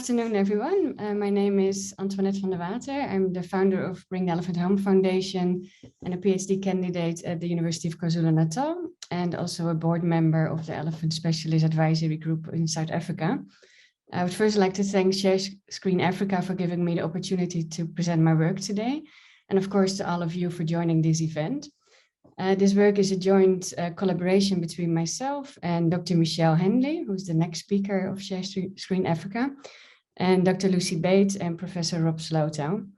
afternoon, everyone. My name is Antoinette van der Water. I'm the founder of Bring the Elephant Home Foundation and a PhD candidate at the University of KwaZulu-Natal, and also a board member of the Elephant Specialist Advisory Group in South Africa. I would first like to thank Share Screen Africa for giving me the opportunity to present my work today, and of course to all of you for joining this event. This work is a joint collaboration between myself and Dr. Michelle Henley, who's the next speaker of Share Screen Africa, and Dr. Lucy Bates and Professor Rob Slowtown.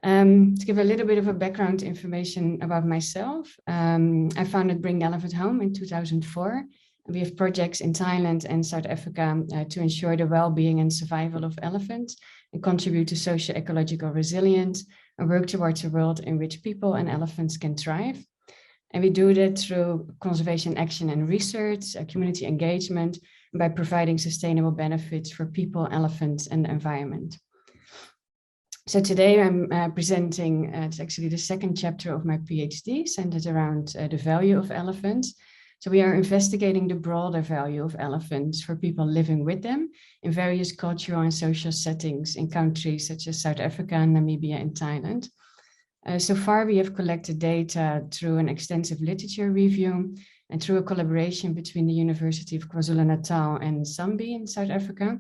To give a little bit of a background information about myself, I founded Bring the Elephant Home in 2004. We have projects in Thailand and South Africa to ensure the well-being and survival of elephants and contribute to socio-ecological resilience and work towards a world in which people and elephants can thrive. And we do that through conservation action and research, community engagement, and by providing sustainable benefits for people, elephants, and the environment. So today I'm presenting, it's actually the second chapter of my PhD, centered around the value of elephants. So we are investigating the broader value of elephants for people living with them in various cultural and social settings in countries such as South Africa, Namibia, and Thailand. So far, we have collected data through an extensive literature review and through a collaboration between the University of KwaZulu-Natal and Zambia in South Africa.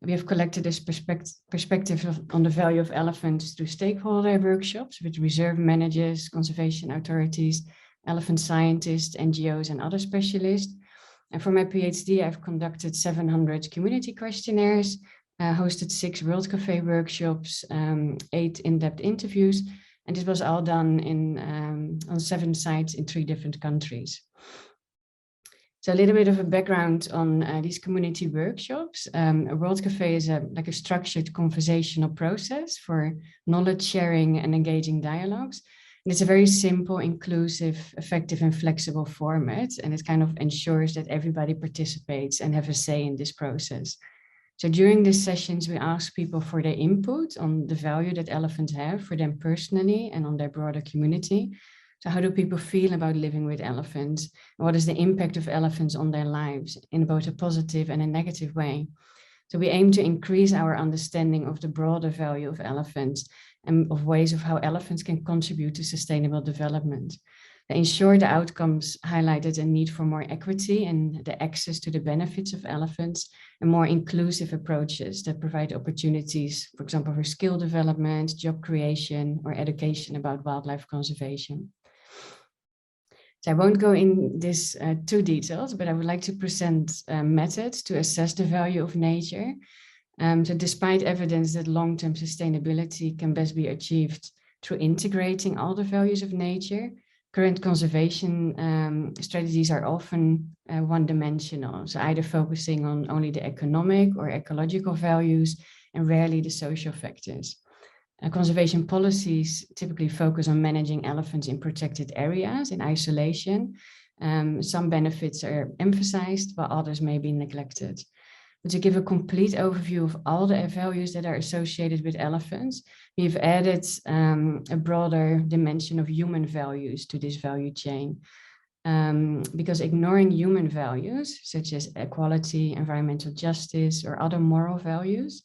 We have collected this perspective on the value of elephants through stakeholder workshops with reserve managers, conservation authorities, elephant scientists, NGOs, and other specialists. And for my PhD, I've conducted 700 community questionnaires, hosted 6 World Cafe workshops, 8 in-depth interviews, and this was all done on 7 sites in 3 different countries. So a little bit of a background on these community workshops. A World Cafe is like a structured conversational process for knowledge sharing and engaging dialogues. And it's a very simple, inclusive, effective, and flexible format. And it kind of ensures that everybody participates and have a say in this process. So during these sessions, we ask people for their input on the value that elephants have for them personally and on their broader community. So how do people feel about living with elephants? And what is the impact of elephants on their lives in both a positive and a negative way? So we aim to increase our understanding of the broader value of elephants and of ways of how elephants can contribute to sustainable development. In short, the outcomes highlighted a need for more equity and the access to the benefits of elephants and more inclusive approaches that provide opportunities, for example, for skill development, job creation, or education about wildlife conservation. So I won't go in this too detailed, but I would like to present methods to assess the value of nature. So despite evidence that long-term sustainability can best be achieved through integrating all the values of nature, current conservation strategies are often one-dimensional, so either focusing on only the economic or ecological values and rarely the social factors. Conservation policies typically focus on managing elephants in protected areas in isolation. Some benefits are emphasized, while others may be neglected. But to give a complete overview of all the values that are associated with elephants, we've added a broader dimension of human values to this value chain. Because ignoring human values, such as equality, environmental justice, or other moral values,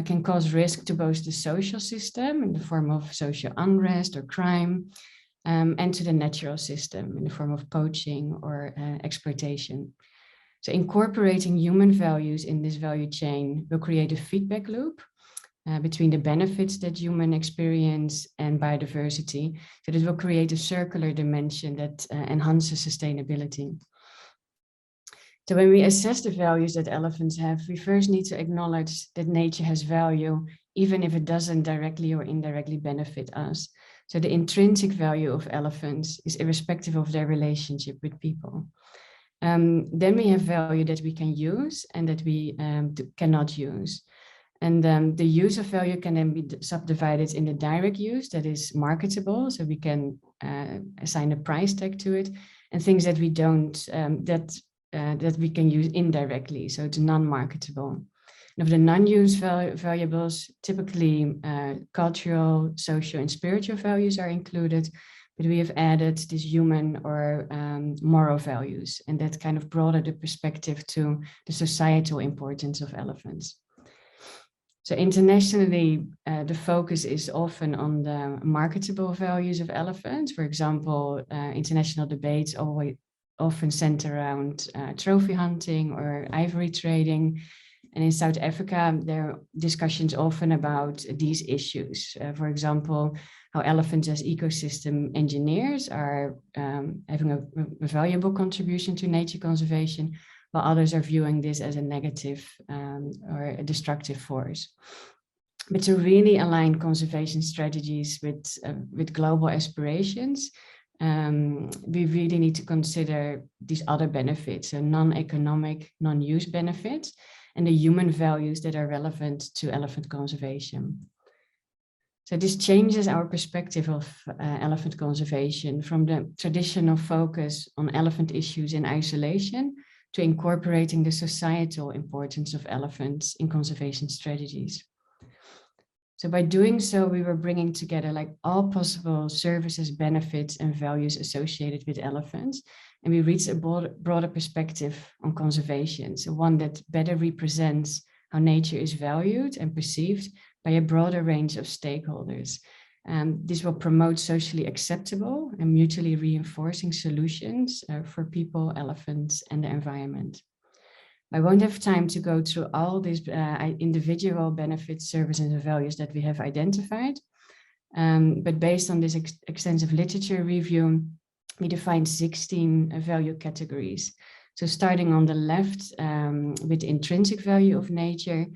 can cause risk to both the social system in the form of social unrest or crime, and to the natural system in the form of poaching or exploitation. So incorporating human values in this value chain will create a feedback loop between the benefits that humans experience and biodiversity. So it will create a circular dimension that enhances sustainability. So when we assess the values that elephants have, we first need to acknowledge that nature has value, even if it doesn't directly or indirectly benefit us. So the intrinsic value of elephants is irrespective of their relationship with people. Then we have value that we can use and that we cannot use. And the use of value can then be subdivided in the direct use that is marketable, so we can assign a price tag to it, and things that we don't, that we can use indirectly, so it's non-marketable. And of the non-use valuables, typically cultural, social, and spiritual values are included, but we have added these human or moral values, and that kind of broadened the perspective to the societal importance of elephants. So internationally, the focus is often on the marketable values of elephants. For example, international debates always often center around trophy hunting or ivory trading. And in South Africa, there are discussions often about these issues. For example, how elephants as ecosystem engineers are having a valuable contribution to nature conservation, while others are viewing this as a negative or a destructive force. But to really align conservation strategies with global aspirations, we really need to consider these other benefits, so non-economic, non-use benefits, and the human values that are relevant to elephant conservation. So this changes our perspective of elephant conservation from the traditional focus on elephant issues in isolation to incorporating the societal importance of elephants in conservation strategies. So by doing so, we were bringing together like all possible services, benefits, and values associated with elephants. And we reached a broader perspective on conservation. So one that better represents how nature is valued and perceived by a broader range of stakeholders. This will promote socially acceptable and mutually reinforcing solutions for people, elephants, and the environment. I won't have time to go through all these individual benefits, services, and values that we have identified. But based on this extensive literature review, we defined 16 value categories. So starting on the left with the intrinsic value of nature,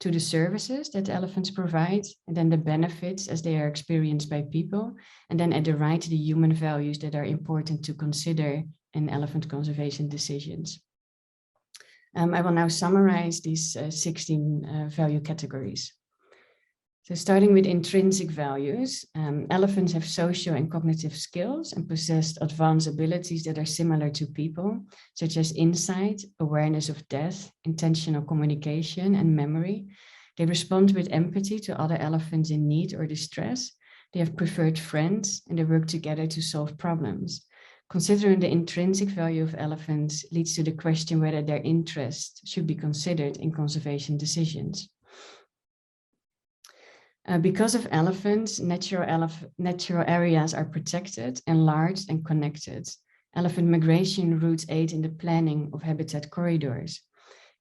to the services that elephants provide, and then the benefits as they are experienced by people, and then at the right, the human values that are important to consider in elephant conservation decisions. I will now summarize these 16 value categories. So starting with intrinsic values, elephants have social and cognitive skills and possess advanced abilities that are similar to people, such as insight, awareness of death, intentional communication, and memory. They respond with empathy to other elephants in need or distress. They have preferred friends, and they work together to solve problems. Considering the intrinsic value of elephants leads to the question whether their interests should be considered in conservation decisions. Because of elephants, natural areas are protected, enlarged, and connected. Elephant migration routes aid in the planning of habitat corridors.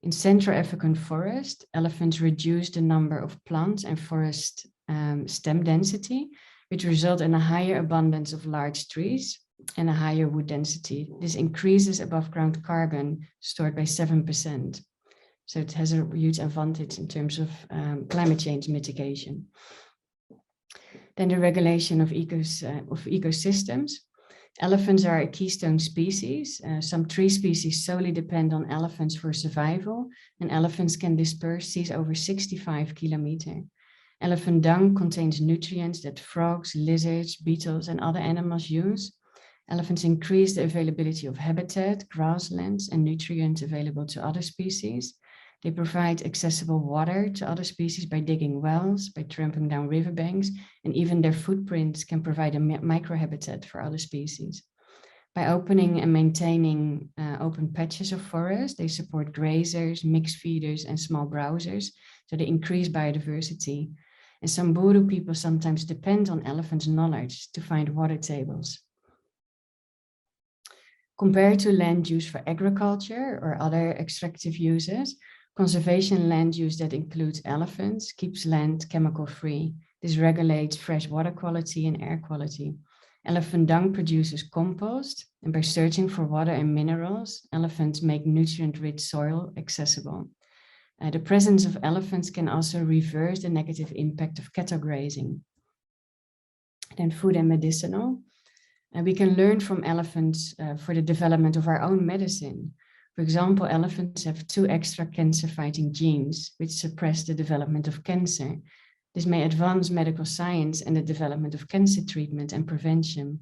In Central African forest, elephants reduce the number of plants and forest stem density, which result in a higher abundance of large trees and a higher wood density. This increases above ground carbon stored by 7%. So it has a huge advantage in terms of climate change mitigation. Then the regulation of ecosystems. Elephants are a keystone species. Some tree species solely depend on elephants for survival, and elephants can disperse seeds over 65 kilometers. Elephant dung contains nutrients that frogs, lizards, beetles, and other animals use. Elephants increase the availability of habitat, grasslands, and nutrients available to other species. They provide accessible water to other species by digging wells, by tramping down riverbanks, and even their footprints can provide a microhabitat for other species. By opening and maintaining open patches of forest, they support grazers, mixed feeders, and small browsers, so they increase biodiversity. And Samburu people sometimes depend on elephants' knowledge to find water tables. Compared to land use for agriculture or other extractive uses, conservation land use that includes elephants keeps land chemical-free. This regulates fresh water quality and air quality. Elephant dung produces compost, and by searching for water and minerals, elephants make nutrient-rich soil accessible. The presence of elephants can also reverse the negative impact of cattle grazing. Then food and medicinal. We can learn from elephants for the development of our own medicine. For example, elephants have 2 extra cancer-fighting genes, which suppress the development of cancer. This may advance medical science and the development of cancer treatment and prevention.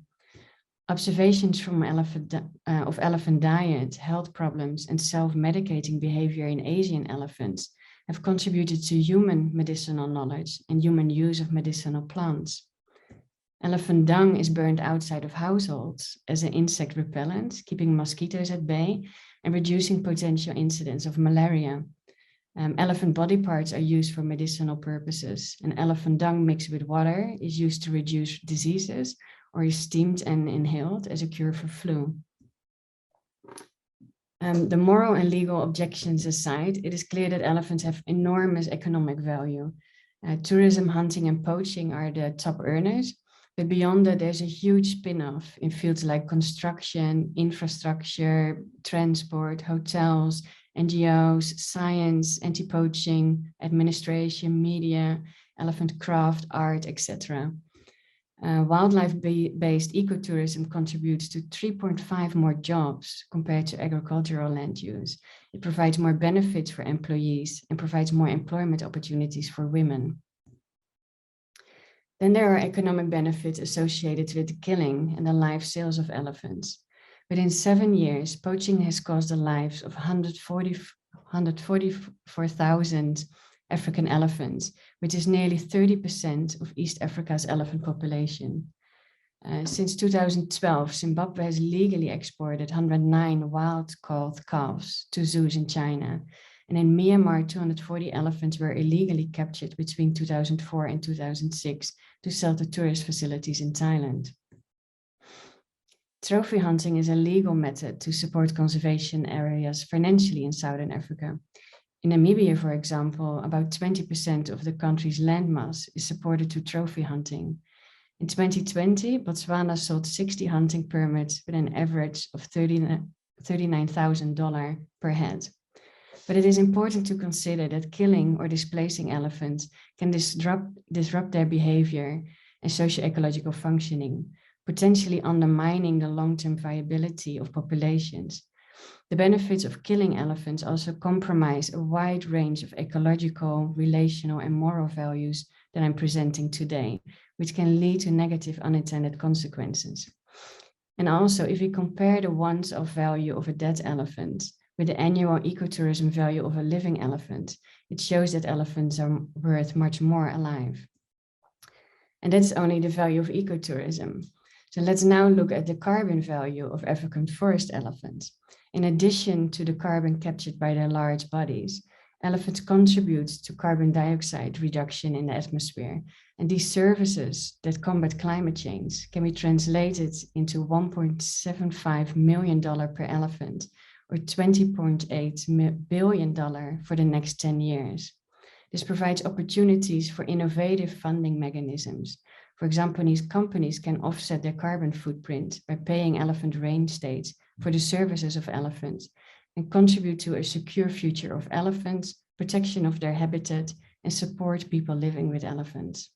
Observations from elephant diet, health problems, and self-medicating behavior in Asian elephants have contributed to human medicinal knowledge and human use of medicinal plants. Elephant dung is burned outside of households as an insect repellent, keeping mosquitoes at bay and reducing potential incidence of malaria. Elephant body parts are used for medicinal purposes, and elephant dung mixed with water is used to reduce diseases or is steamed and inhaled as a cure for flu. The moral and legal objections aside, it is clear that elephants have enormous economic value. Tourism, hunting, and poaching are the top earners, but beyond that, there's a huge spin-off in fields like construction, infrastructure, transport, hotels, NGOs, science, anti-poaching, administration, media, elephant craft, art, etc. Wildlife-based ecotourism contributes to 3.5 more jobs compared to agricultural land use. It provides more benefits for employees and provides more employment opportunities for women. Then there are economic benefits associated with the killing and the live sales of elephants. Within 7 years, poaching has cost the lives of 144,000 African elephants, which is nearly 30% of East Africa's elephant population. Since 2012, Zimbabwe has legally exported 109 wild-caught calves to zoos in China. And in Myanmar, 240 elephants were illegally captured between 2004 and 2006 to sell to tourist facilities in Thailand. Trophy hunting is a legal method to support conservation areas financially in Southern Africa. In Namibia, for example, about 20% of the country's landmass is supported to trophy hunting. In 2020, Botswana sold 60 hunting permits with an average of $39,000 per head. But it is important to consider that killing or displacing elephants can disrupt their behavior and socio-ecological functioning, potentially undermining the long-term viability of populations. The benefits of killing elephants also compromise a wide range of ecological, relational, and moral values that I'm presenting today, which can lead to negative unintended consequences. And also, if we compare the once-off value of a dead elephant with the annual ecotourism value of a living elephant, it shows that elephants are worth much more alive. And that's only the value of ecotourism. So let's now look at the carbon value of African forest elephants. In addition to the carbon captured by their large bodies, elephants contribute to carbon dioxide reduction in the atmosphere. And these services that combat climate change can be translated into $1.75 million per elephant, or $20.8 billion for the next 10 years. This provides opportunities for innovative funding mechanisms. For example, these companies can offset their carbon footprint by paying elephant range states for the services of elephants and contribute to a secure future of elephants, protection of their habitat, and support people living with elephants.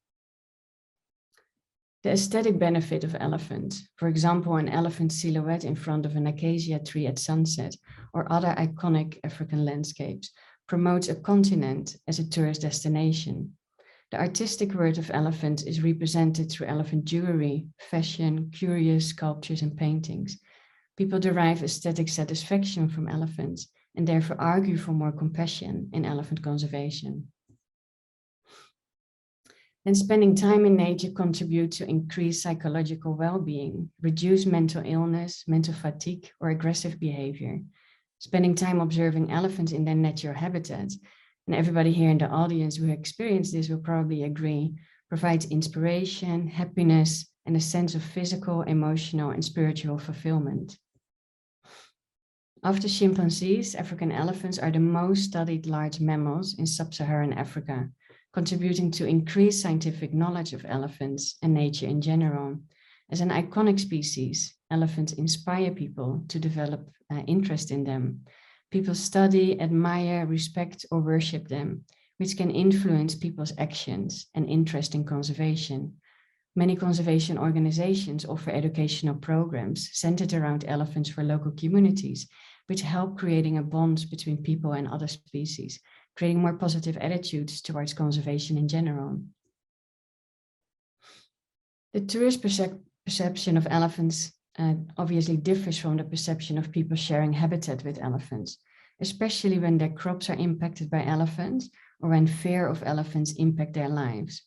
The aesthetic benefit of elephants, for example, an elephant silhouette in front of an acacia tree at sunset or other iconic African landscapes, promotes a continent as a tourist destination. The artistic world of elephants is represented through elephant jewelry, fashion, curious sculptures, and paintings. People derive aesthetic satisfaction from elephants and therefore argue for more compassion in elephant conservation. And spending time in nature contributes to increased psychological well-being, reduce mental illness, mental fatigue, or aggressive behavior. Spending time observing elephants in their natural habitat, and everybody here in the audience who experienced this will probably agree, provides inspiration, happiness, and a sense of physical, emotional, and spiritual fulfillment. After chimpanzees, African elephants are the most studied large mammals in sub-Saharan Africa, contributing to increased scientific knowledge of elephants and nature in general. As an iconic species, elephants inspire people to develop interest in them. People study, admire, respect, or worship them, which can influence people's actions and interest in conservation. Many conservation organizations offer educational programs centered around elephants for local communities, which help creating a bond between people and other species, creating more positive attitudes towards conservation in general. The tourist perception of elephants obviously differs from the perception of people sharing habitat with elephants, especially when their crops are impacted by elephants or when fear of elephants impact their lives.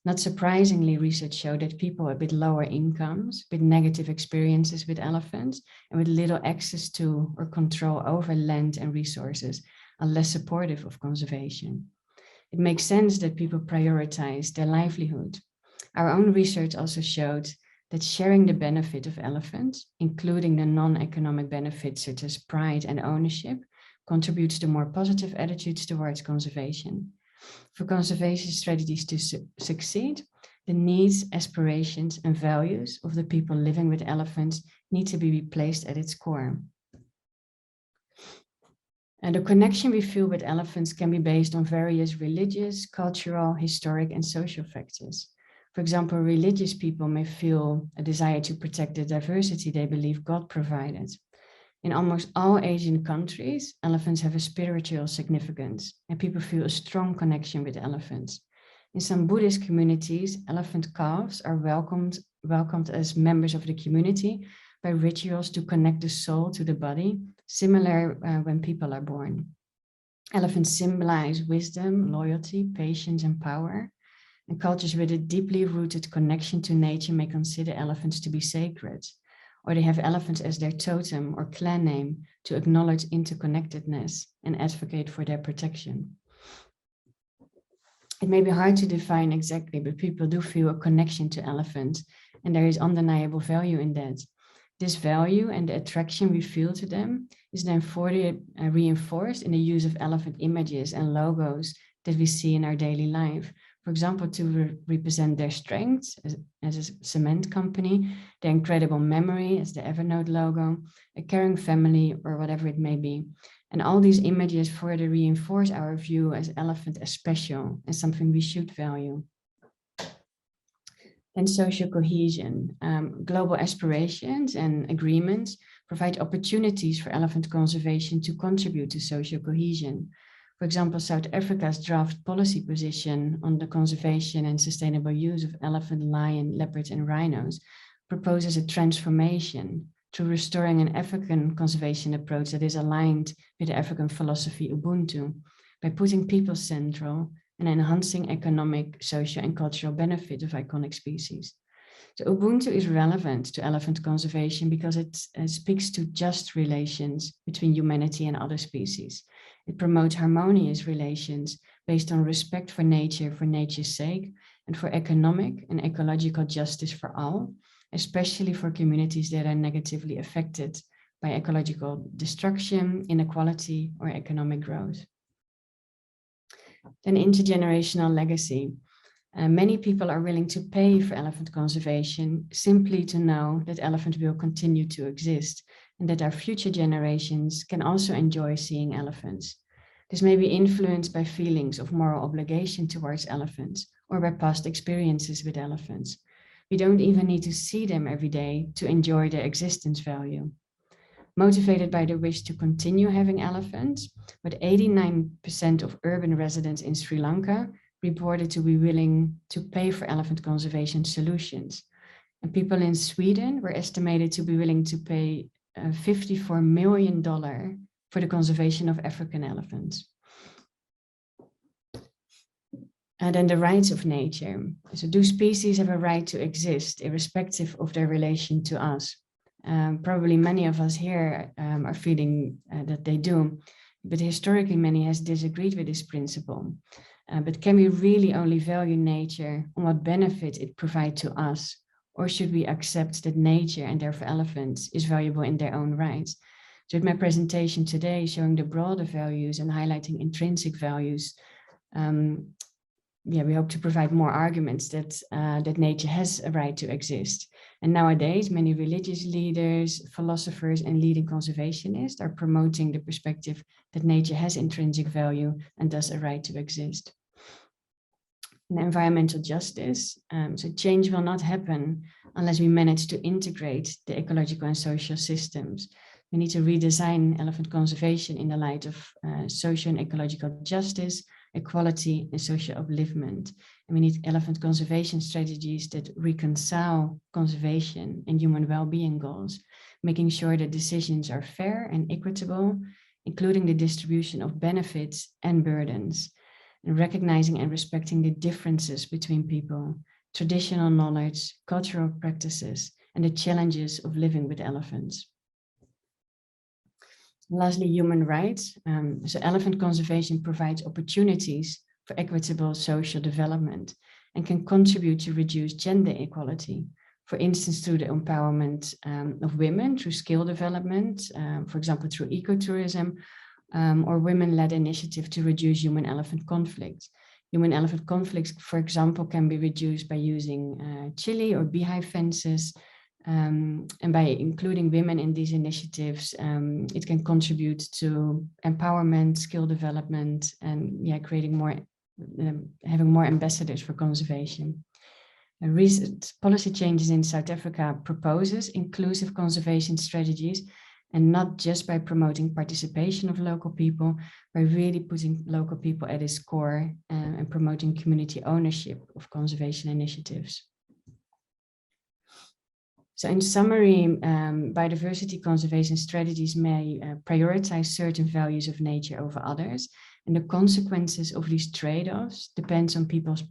Not surprisingly, research showed that people with lower incomes, with negative experiences with elephants, and with little access to or control over land and resources are less supportive of conservation. It makes sense that people prioritize their livelihood. Our own research also showed that sharing the benefit of elephants, including the non-economic benefits such as pride and ownership, contributes to more positive attitudes towards conservation. For conservation strategies to succeed, the needs, aspirations, and values of the people living with elephants need to be placed at its core. And the connection we feel with elephants can be based on various religious, cultural, historic, and social factors. For example, religious people may feel a desire to protect the diversity they believe God provided. In almost all Asian countries, elephants have a spiritual significance, and people feel a strong connection with elephants. In some Buddhist communities, elephant calves are welcomed as members of the community by rituals to connect the soul to the body, similar when people are born. Elephants symbolize wisdom, loyalty, patience, and power. And cultures with a deeply rooted connection to nature may consider elephants to be sacred, or they have elephants as their totem or clan name to acknowledge interconnectedness and advocate for their protection. It may be hard to define exactly, but people do feel a connection to elephants, and there is undeniable value in that. This value and the attraction we feel to them is then further reinforced in the use of elephant images and logos that we see in our daily life. For example, to represent their strengths as a cement company, their incredible memory as the Evernote logo, a caring family, or whatever it may be. And all these images further reinforce our view as elephant as special and something we should value. And social cohesion. Global aspirations and agreements provide opportunities for elephant conservation to contribute to social cohesion. For example, South Africa's draft policy position on the conservation and sustainable use of elephant, lion, leopard, and rhinos proposes a transformation to restoring an African conservation approach that is aligned with the African philosophy Ubuntu by putting people central and enhancing economic, social, and cultural benefit of iconic species. So Ubuntu is relevant to elephant conservation because it speaks to just relations between humanity and other species. It promotes harmonious relations based on respect for nature's sake, and for economic and ecological justice for all, especially for communities that are negatively affected by ecological destruction, inequality, or economic growth. Then intergenerational legacy. Many people are willing to pay for elephant conservation simply to know that elephants will continue to exist and that our future generations can also enjoy seeing elephants. This may be influenced by feelings of moral obligation towards elephants or by past experiences with elephants. We don't even need to see them every day to enjoy their existence value. Motivated by the wish to continue having elephants, but 89% of urban residents in Sri Lanka reported to be willing to pay for elephant conservation solutions. And people in Sweden were estimated to be willing to pay $54 million for the conservation of African elephants. And then the rights of nature. So do species have a right to exist irrespective of their relation to us? Probably many of us here are feeling that they do, but historically many has disagreed with this principle. But can we really only value nature on what benefit it provides to us? Or should we accept that nature, and therefore elephants, is valuable in their own rights? So in my presentation today, showing the broader values and highlighting intrinsic values, we hope to provide more arguments that, that nature has a right to exist. And nowadays, many religious leaders, philosophers, and leading conservationists are promoting the perspective that nature has intrinsic value and thus a right to exist. And environmental justice. So change will not happen unless we manage to integrate the ecological and social systems. We need to redesign elephant conservation in the light of social and ecological justice, equality, and social upliftment. And we need elephant conservation strategies that reconcile conservation and human well-being goals, making sure that decisions are fair and equitable, including the distribution of benefits and burdens, and recognizing and respecting the differences between people, traditional knowledge, cultural practices, and the challenges of living with elephants. Lastly, human rights. So elephant conservation provides opportunities for equitable social development and can contribute to reduce gender equality. For instance, through the empowerment of women through skill development, for example, through ecotourism, or women-led initiative to reduce human-elephant conflicts. Human-elephant conflicts, for example, can be reduced by using chili or beehive fences, and by including women in these initiatives, it can contribute to empowerment, skill development, and creating more, having more ambassadors for conservation. Recent policy changes in South Africa proposes inclusive conservation strategies, and not just by promoting participation of local people, by really putting local people at its core and promoting community ownership of conservation initiatives. So in summary, biodiversity conservation strategies may prioritize certain values of nature over others, and the consequences of these trade-offs depends on people's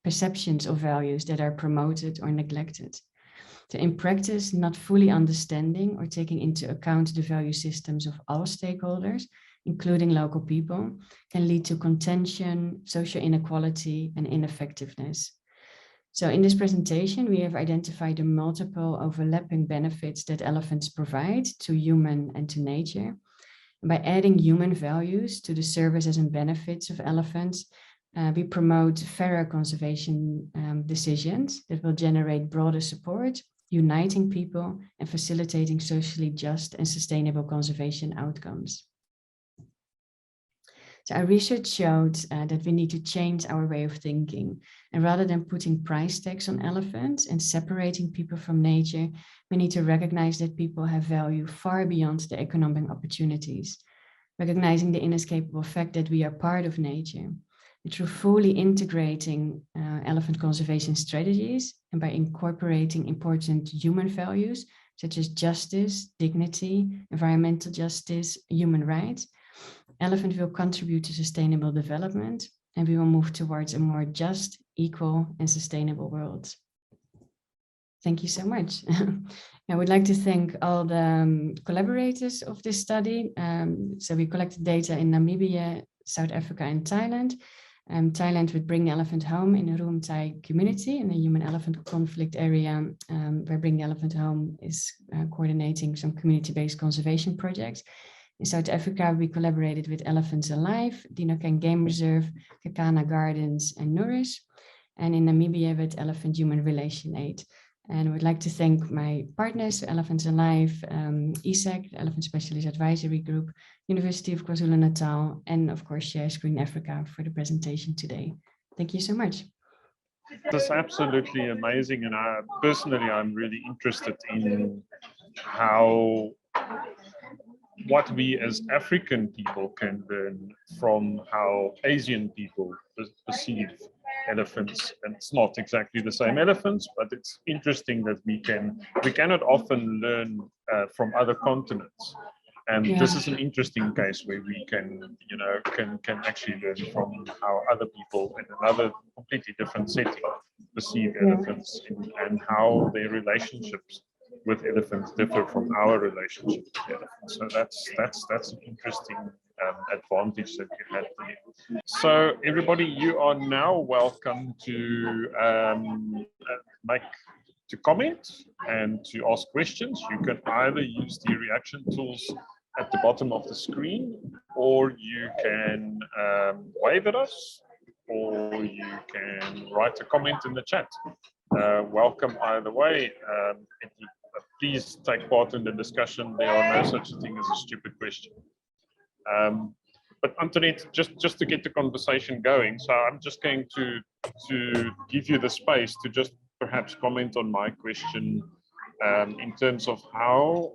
perceptions of values that are promoted or neglected. So in practice, not fully understanding or taking into account the value systems of all stakeholders, including local people, can lead to contention, social inequality, and ineffectiveness. So in this presentation, we have identified the multiple overlapping benefits that elephants provide to human and to nature. And by adding human values to the services and benefits of elephants, we promote fairer conservation decisions that will generate broader support, uniting people and facilitating socially just and sustainable conservation outcomes. So our research showed that we need to change our way of thinking. And rather than putting price tags on elephants and separating people from nature, we need to recognize that people have value far beyond the economic opportunities, recognizing the inescapable fact that we are part of nature. And through fully integrating elephant conservation strategies and by incorporating important human values, such as justice, dignity, environmental justice, human rights, elephant will contribute to sustainable development, and we will move towards a more just, equal, and sustainable world. Thank you so much. I would like to thank all the collaborators of this study. So we collected data in Namibia, South Africa, and Thailand. Thailand would Bring the Elephant Home in a Room Thai community in a human-elephant conflict area, where Bring the Elephant Home is coordinating some community-based conservation projects. In South Africa, we collaborated with Elephants Alive, Dinoken Game Reserve, Kakana Gardens, and Nourish. And in Namibia with Elephant Human Relation Aid. And I would like to thank my partners, Elephants Alive, ESAC, the Elephant Specialist Advisory Group, University of KwaZulu-Natal, and of course, Share Screen Africa for the presentation today. Thank you so much. That's absolutely amazing. And I'm really interested in what we as African people can learn from how Asian people perceive elephants. And it's not exactly the same elephants, but it's interesting that we cannot often learn from other continents. And this is an interesting case where we can actually learn from how other people in another completely different setting perceive elephants and how their relationships with elephants differ from our relationship with elephants. So that's an interesting advantage that you had there. So everybody, you are now welcome to comment and to ask questions. You can either use the reaction tools at the bottom of the screen, or you can wave at us, or you can write a comment in the chat. Welcome either way. Please take part in the discussion. There are no such thing as a stupid question. But Antoinette, just to get the conversation going, so I'm just going to give you the space to just perhaps comment on my question in terms of how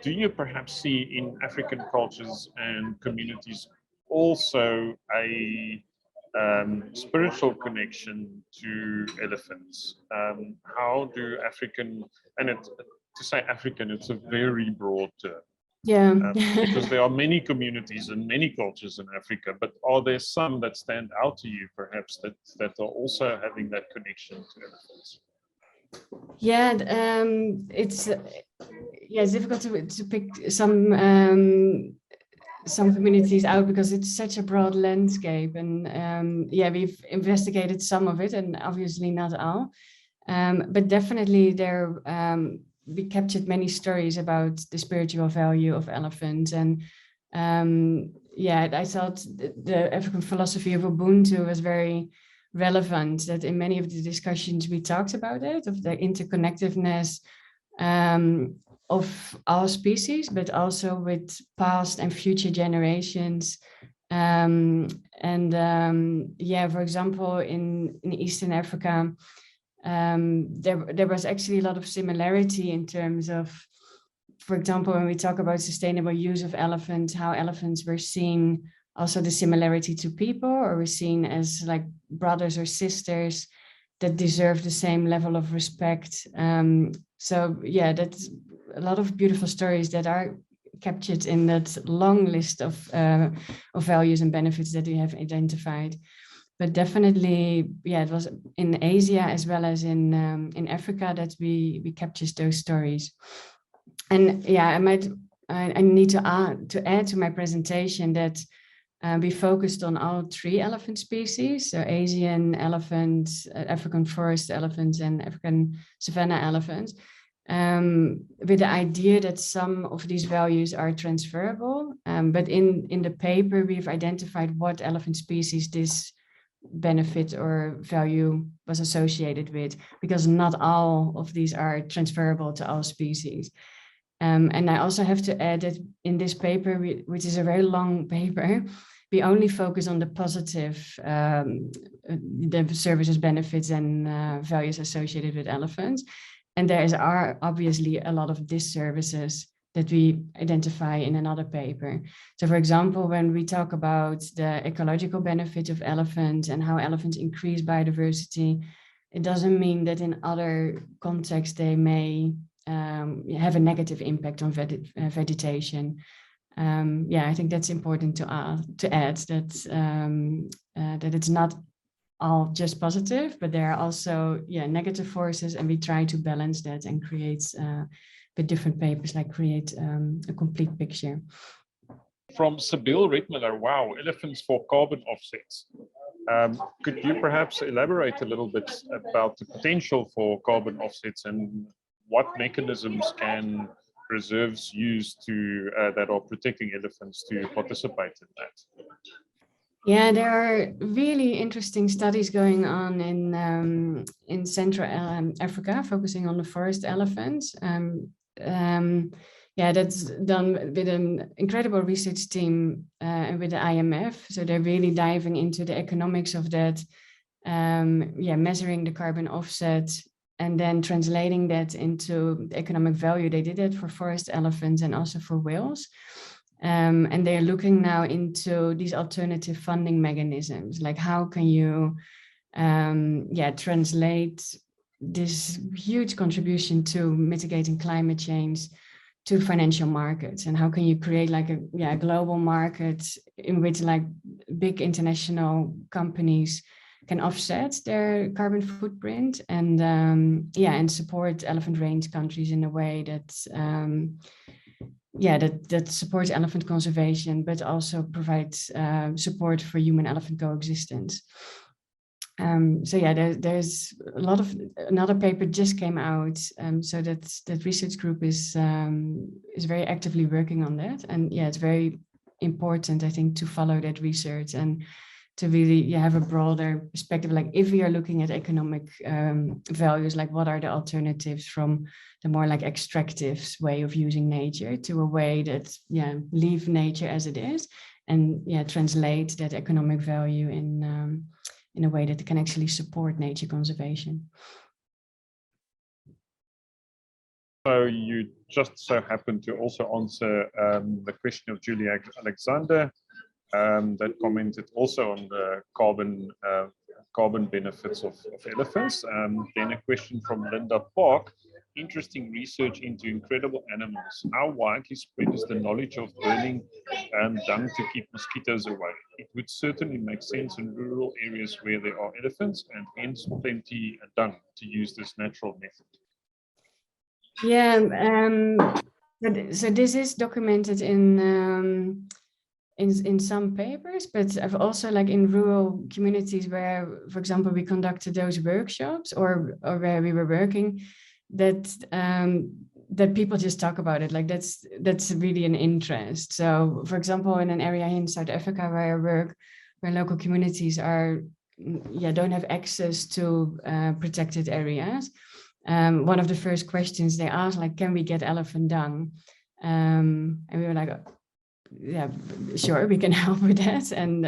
do you perhaps see in African cultures and communities also a spiritual connection to elephants? How do African, and to say African, it's a very broad term. Yeah. Because there are many communities and many cultures in Africa, but are there some that stand out to you perhaps that are also having that connection to elephants? Yeah, yeah, it's difficult to pick some communities out because it's such a broad landscape, and yeah, we've investigated some of it and obviously not all, but definitely there we captured many stories about the spiritual value of elephants. And yeah, I thought the African philosophy of Ubuntu was very relevant, that in many of the discussions we talked about it, of the interconnectedness of all species, but also with past and future generations. Yeah, for example, in Eastern Africa, there was actually a lot of similarity in terms of, for example, when we talk about sustainable use of elephants, how elephants were seen, also the similarity to people, or were seen as like brothers or sisters that deserve the same level of respect. So yeah, that's a lot of beautiful stories that are captured in that long list of values and benefits that we have identified. But definitely, yeah, it was in Asia as well as in Africa that we captured those stories. And yeah, I need to add to my presentation that we focused on all 3 elephant species, so Asian elephants, African forest elephants, and African savanna elephants, with the idea that some of these values are transferable. But in the paper, we've identified what elephant species this benefit or value was associated with, because not all of these are transferable to all species. And I also have to add that in this paper, which is a very long paper, we only focus on the positive, the services, benefits, and values associated with elephants. And are obviously a lot of disservices that we identify in another paper. So for example, when we talk about the ecological benefit of elephants and how elephants increase biodiversity, it doesn't mean that in other contexts they may have a negative impact on vegetation. Yeah, I think that's important to add that that it's not all just positive, but there are also negative forces, and we try to balance that and create with different papers, like create a complete picture. From Sibyl Redmiller, wow, elephants for carbon offsets. Could you perhaps elaborate a little bit about the potential for carbon offsets and what mechanisms can reserves use to that are protecting elephants to participate in that? Yeah, there are really interesting studies going on in Central Africa, focusing on the forest elephants. Yeah, that's done with an incredible research team and with the IMF. So they're really diving into the economics of that, yeah, measuring the carbon offset and then translating that into the economic value. They did it for forest elephants and also for whales. And they're looking now into these alternative funding mechanisms, like how can you translate this huge contribution to mitigating climate change to financial markets, and how can you create like a global market in which like big international companies can offset their carbon footprint and and support elephant range countries in a way that that supports elephant conservation, but also provides support for human-elephant coexistence. So yeah, there's a lot of, another paper just came out, so that research group is very actively working on that, and yeah, it's very important, I think, to follow that research and to really have a broader perspective. Like if we are looking at economic values, like what are the alternatives from the more like extractive way of using nature to a way that leave nature as it is, and translate that economic value in a way that can actually support nature conservation. So you just so happen to also answer the question of Julia Alexander that commented also on the carbon benefits of elephants. Then a question from Linda Park. Interesting research into incredible animals. How widely spread is the knowledge of burning dung to keep mosquitoes away? It would certainly make sense in rural areas where there are elephants and hence plenty dung to use this natural method. Yeah, So this is documented in some papers, but I've also like in rural communities where, for example, we conducted those workshops or where we were working, that that people just talk about it. Like that's really an interest. So, for example, in an area in South Africa where I work, where local communities are don't have access to protected areas. One of the first questions they asked, like, can we get elephant dung? And we were like, yeah, sure, we can help with that. And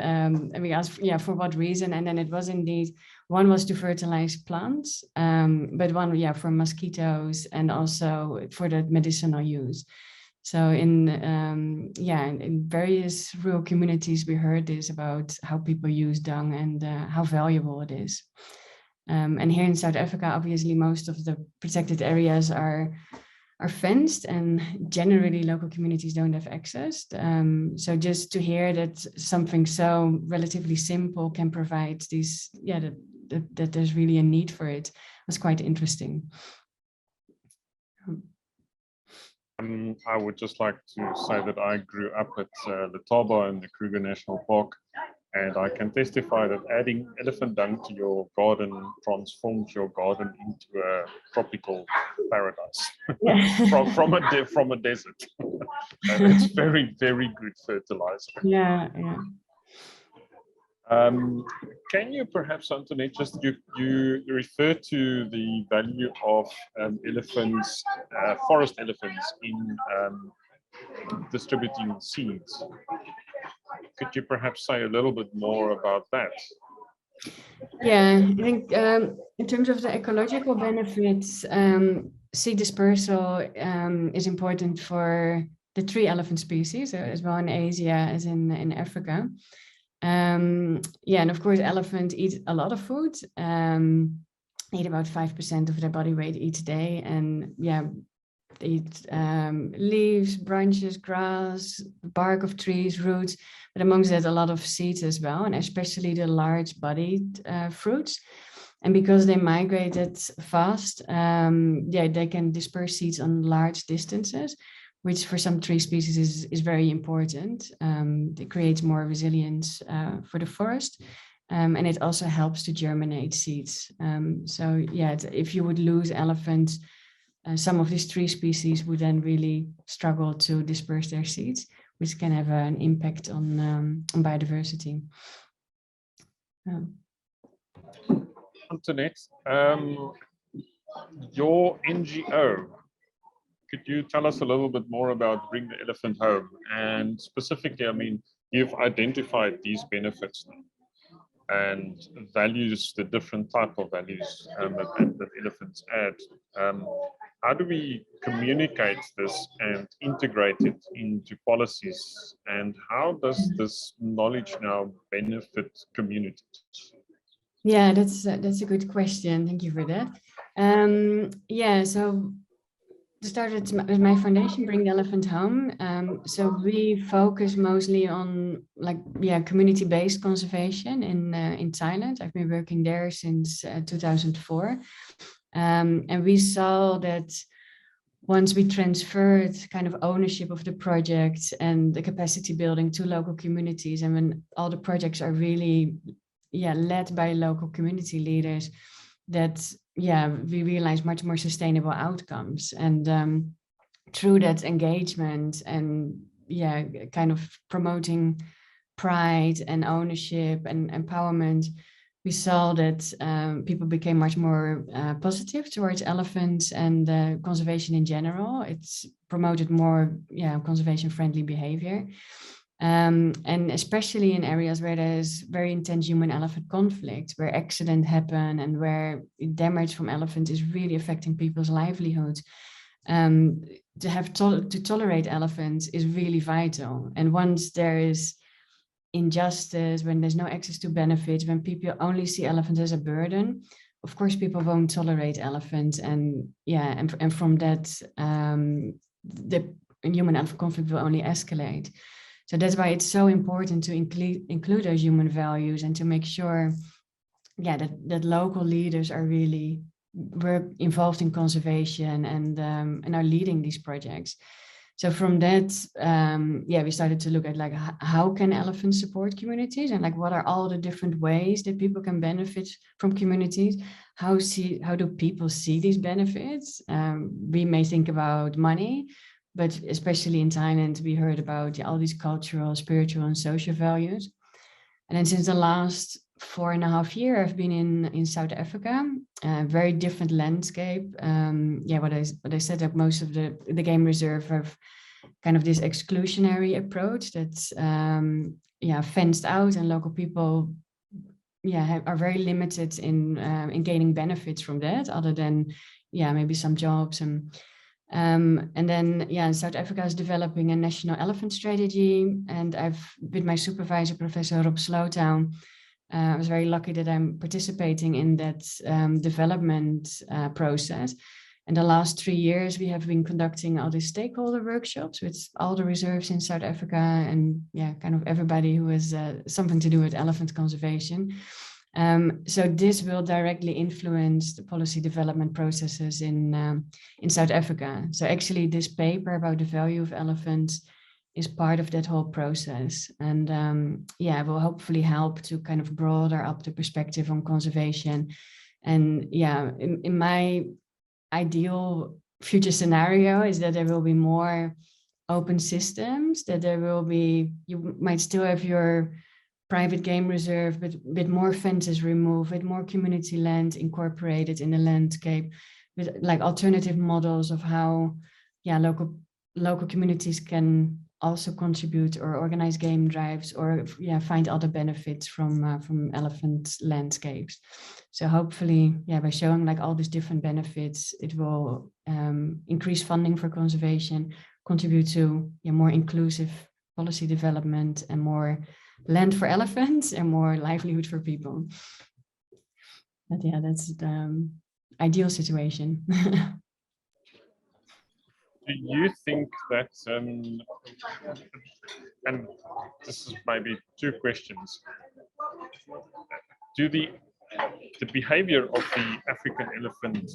we asked, yeah, for what reason? And then it was indeed, one was to fertilize plants, but one, yeah, for mosquitoes and also for the medicinal use. So in various rural communities, we heard this about how people use dung and how valuable it is. And here in South Africa, obviously, most of the protected areas are fenced, and generally local communities don't have access. So just to hear that something so relatively simple can provide these, that there's really a need for it, was quite interesting. I would just like to say that I grew up at Letaba in the Kruger National Park, and I can testify that adding elephant dung to your garden transforms your garden into a tropical paradise. Yeah. from a desert. And it's very, very good fertilizer. Yeah. Can you perhaps, Antoinette, just you refer to the value of elephants, forest elephants in distributing seeds? Could you perhaps say a little bit more about that? Yeah, I think in terms of the ecological benefits, seed dispersal is important for the three elephant species, as well in Asia as in Africa. And of course, elephants eat a lot of food, eat about 5% of their body weight each day. And they eat leaves, branches, grass, bark of trees, roots, but amongst that, a lot of seeds as well, and especially the large-bodied fruits. And because they migrated fast, they can disperse seeds on large distances, which for some tree species is very important. It creates more resilience for the forest. And it also helps to germinate seeds. If you would lose elephants, some of these tree species would then really struggle to disperse their seeds, which can have an impact on biodiversity. Antoinette, your NGO, could you tell us a little bit more about Bring the Elephant Home? And specifically, I mean, you've identified these benefits and values, the different type of values that elephants add. How do we communicate this and integrate it into policies? And how does this knowledge now benefit communities? Yeah, that's a good question. Thank you for that. So to start with my foundation, Bring the Elephant Home. So we focus mostly on community-based conservation in Thailand. I've been working there since 2004. And we saw that once we transferred kind of ownership of the project and the capacity building to local communities, and when all the projects are really led by local community leaders, that we realize much more sustainable outcomes. And through that engagement and kind of promoting pride and ownership and empowerment, we saw that people became much more positive towards elephants and conservation in general. It's promoted more conservation-friendly behavior. And especially in areas where there's very intense human-elephant conflict, where accidents happen and where damage from elephants is really affecting people's livelihoods. To tolerate elephants is really vital. And once there is injustice, when there's no access to benefits, when people only see elephants as a burden, of course people won't tolerate elephants. And from that, the human-elephant conflict will only escalate. So that's why it's so important to include those human values and to make sure that local leaders are really involved in conservation and are leading these projects. So from that, yeah, we started to look at like how can elephants support communities, and like what are all the different ways that people can benefit from communities. How do people see these benefits? We may think about money, but especially in Thailand, we heard about all these cultural, spiritual, and social values. And then since the last 4.5 years, I've been in South Africa, a very different landscape. Yeah, what I said, that most of the game reserve have kind of this exclusionary approach that's yeah, fenced out, and local people yeah are very limited in gaining benefits from that, other than yeah maybe some jobs. And then yeah, South Africa is developing a national elephant strategy, and I've with my supervisor, Professor Rob Slowtown, I was very lucky that I'm participating in that development process. And the last 3 years, we have been conducting all these stakeholder workshops with all the reserves in South Africa, and yeah, kind of everybody who has something to do with elephant conservation. So this will directly influence the policy development processes in South Africa. So actually, this paper about the value of elephants is part of that whole process, and yeah, will hopefully help to kind of broader up the perspective on conservation. And yeah, in my ideal future scenario is that there will be more open systems, that there will be, you might still have your private game reserve, but with more fences removed, with more community land incorporated in the landscape, with like alternative models of how yeah local communities can also contribute or organize game drives, or yeah find other benefits from elephant landscapes. So hopefully yeah, by showing like all these different benefits, it will increase funding for conservation, contribute to yeah, more inclusive policy development, and more land for elephants, and more livelihood for people. But yeah, that's the ideal situation. Do you think that, and this is maybe two questions, do the behavior of the African elephant,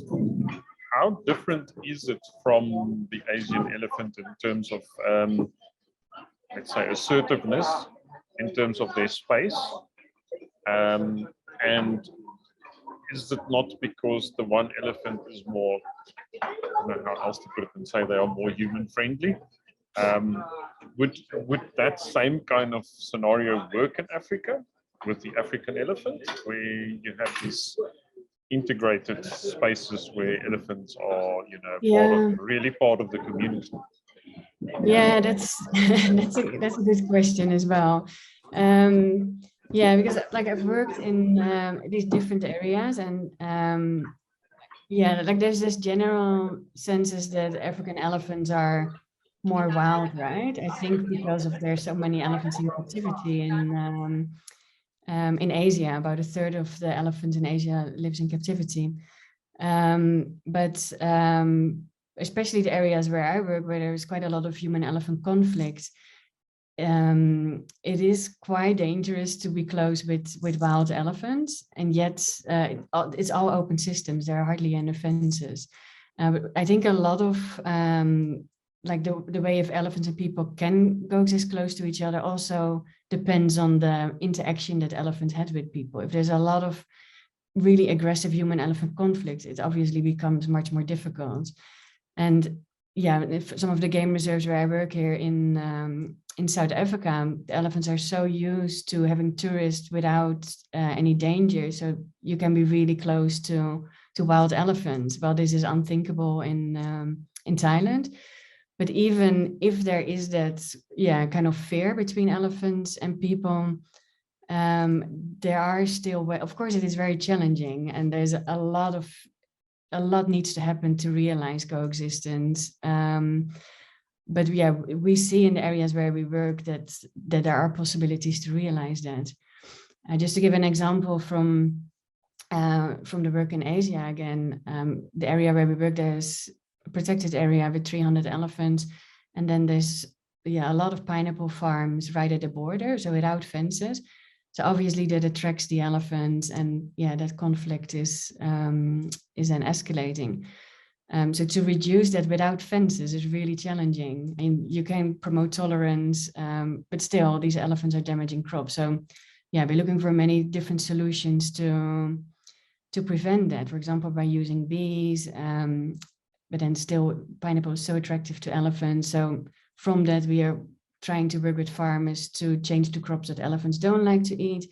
how different is it from the Asian elephant in terms of, let's say, assertiveness, in terms of their space? And is it not because the one elephant is more, I don't know how else to put it, and say they are more human friendly? Would that same kind of scenario work in Africa with the African elephant, where you have these integrated spaces where elephants are, you know, Yeah, really part of the community? yeah, that's that's a good question as well. Yeah, because like I've worked in these different areas, and yeah, like there's this general census that African elephants are more wild, right? I think because of there's so many elephants in captivity in Asia. About a third of the elephants in Asia lives in captivity. But especially the areas where I work, where there is quite a lot of human-elephant conflict, it is quite dangerous to be close with wild elephants, and yet it's all open systems. There are hardly any fences. But I think a lot of like the way of elephants and people can coexist close to each other also depends on the interaction that elephants had with people. If there's a lot of really aggressive human-elephant conflict, it obviously becomes much more difficult. And yeah, if some of the game reserves where I work here in South Africa, the elephants are so used to having tourists without any danger, so you can be really close to wild elephants. Well, this is unthinkable in Thailand. But even if there is that yeah kind of fear between elephants and people, there are still, of course, it is very challenging, and there's a lot needs to happen to realize coexistence. But yeah, we see in the areas where we work that there are possibilities to realize that. Just to give an example from the work in Asia again, the area where we work, there's a protected area with 300 elephants, and then there's yeah a lot of pineapple farms right at the border, so without fences. So obviously that attracts the elephants, and yeah, that conflict is then escalating. So to reduce that without fences is really challenging. And you can promote tolerance, but still these elephants are damaging crops. So yeah, we're looking for many different solutions to prevent that. For example, by using bees, but then still pineapple is so attractive to elephants. So from that, we are trying to work with farmers to change the crops that elephants don't like to eat.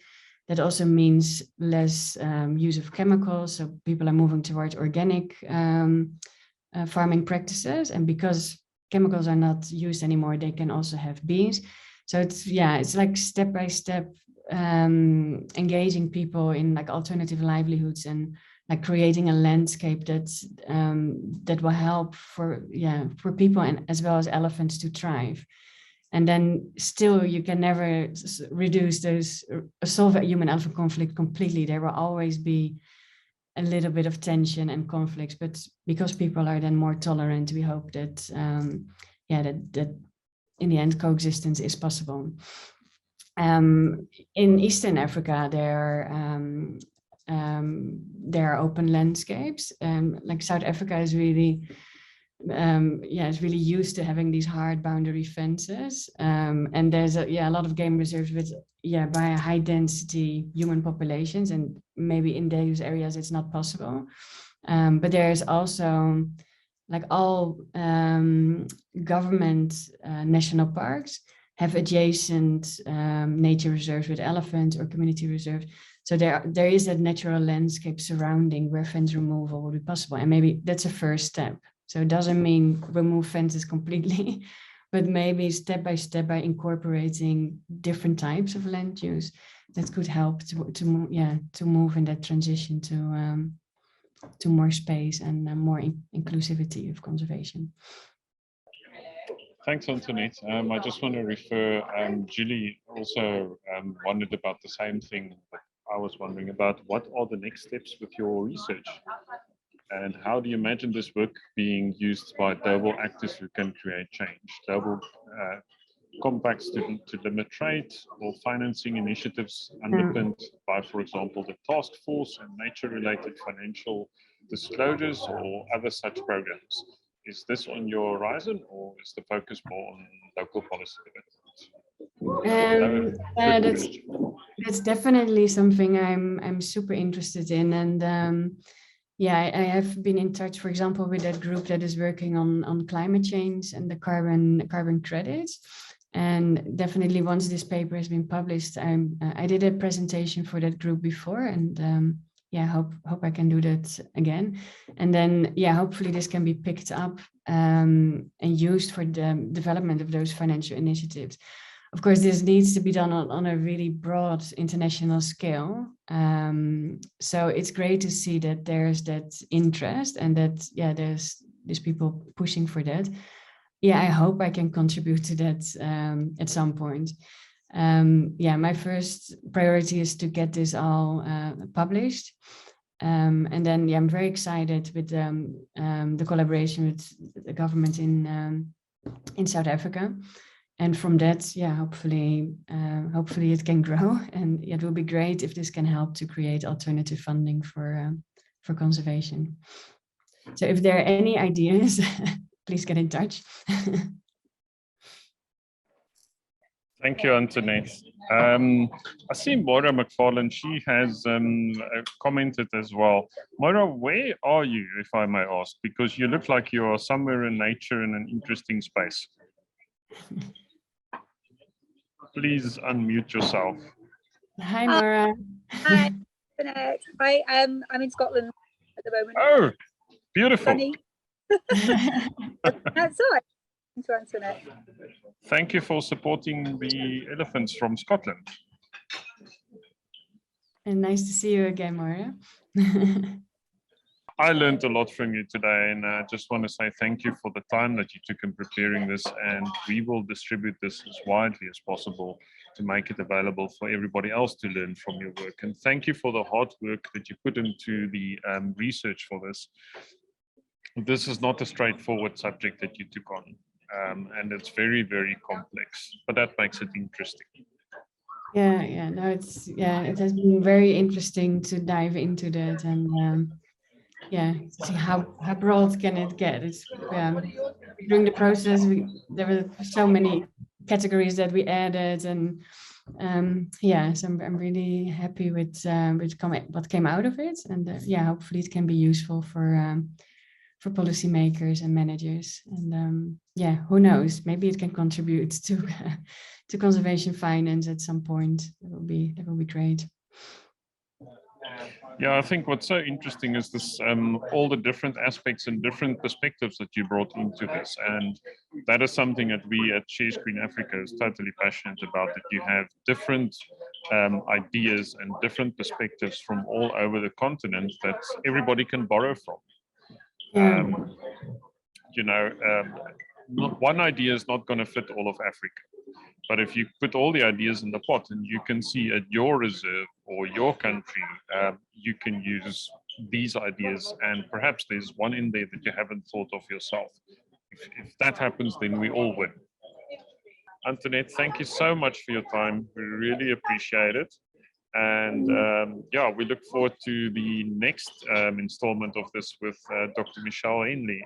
That also means less use of chemicals. So people are moving towards organic farming practices. And because chemicals are not used anymore, they can also have bees. So it's like step by step engaging people in like alternative livelihoods and like creating a landscape that will help for people and as well as elephants to thrive. And then still you can never reduce solve a human elephant conflict completely. There will always be a little bit of tension and conflicts, but because people are then more tolerant, we hope that that in the end coexistence is possible. In Eastern Africa, there are open landscapes, like South Africa is really it's really used to having these hard boundary fences, and there's a lot of game reserves with by high density human populations, and maybe in those areas it's not possible, but there's also like all government national parks have adjacent nature reserves with elephants or community reserves. So there is a natural landscape surrounding where fence removal will be possible, and maybe that's a first step. So it doesn't mean remove fences completely, but maybe step by incorporating different types of land use that could help to move in that transition to more space and more inclusivity of conservation. Thanks, Antoinette. I just want to refer, Julie also wondered about the same thing that I was wondering about. What are the next steps with your research? And how do you imagine this work being used by global actors who can create change? Global compacts to limit trade or financing initiatives underpinned by, for example, the task force and nature-related financial disclosures or other such programs. Is this on your horizon, or is the focus more on local policy development? That's definitely something I'm super interested in, and I have been in touch, for example, with that group that is working on climate change and the carbon credits. And definitely once this paper has been published, I did a presentation for that group before, and hope I can do that again. And then hopefully this can be picked up and used for the development of those financial initiatives. Of course, this needs to be done on a really broad international scale. So it's great to see that there's that interest and that there's people pushing for that. I hope I can contribute to that at some point. My first priority is to get this all published. And then I'm very excited with the collaboration with the government in South Africa. And from that, hopefully it can grow, and it will be great if this can help to create alternative funding for conservation. So if there are any ideas, please get in touch. Thank you, Antoinette. I see Moira McFarlane, she has commented as well. Moira, where are you, if I may ask? Because you look like you are somewhere in nature in an interesting space. Please unmute yourself. Hi, Moira. Hi, Antoinette. I'm in Scotland at the moment. Oh, beautiful. That's all right. To Antoinette. Thank you for supporting the elephants from Scotland. And nice to see you again, Moira. I learned a lot from you today, and I just want to say thank you for the time that you took in preparing this, and we will distribute this as widely as possible to make it available for everybody else to learn from your work. And thank you for the hard work that you put into the research for this. This is not a straightforward subject that you took on, and it's very, very complex, but that makes it interesting. It has been very interesting to dive into that, and yeah, see how broad can it get. It's during the process there were so many categories that we added, and yeah, so I'm really happy with what came out of it, and yeah, hopefully it can be useful for policymakers and managers, and yeah, who knows, maybe it can contribute to to conservation finance at some point. That will be great. Yeah, I think what's so interesting is this, all the different aspects and different perspectives that you brought into this. And that is something that we at Share Screen Africa is totally passionate about, that you have different ideas and different perspectives from all over the continent that everybody can borrow from. Yeah. You know, one idea is not going to fit all of Africa. But if you put all the ideas in the pot and you can see at your reserve or your country, you can use these ideas, and perhaps there's one in there that you haven't thought of yourself. If that happens, then we all win. Antoinette, thank you so much for your time. We really appreciate it. And yeah, we look forward to the next installment of this with Dr. Michelle Ainley.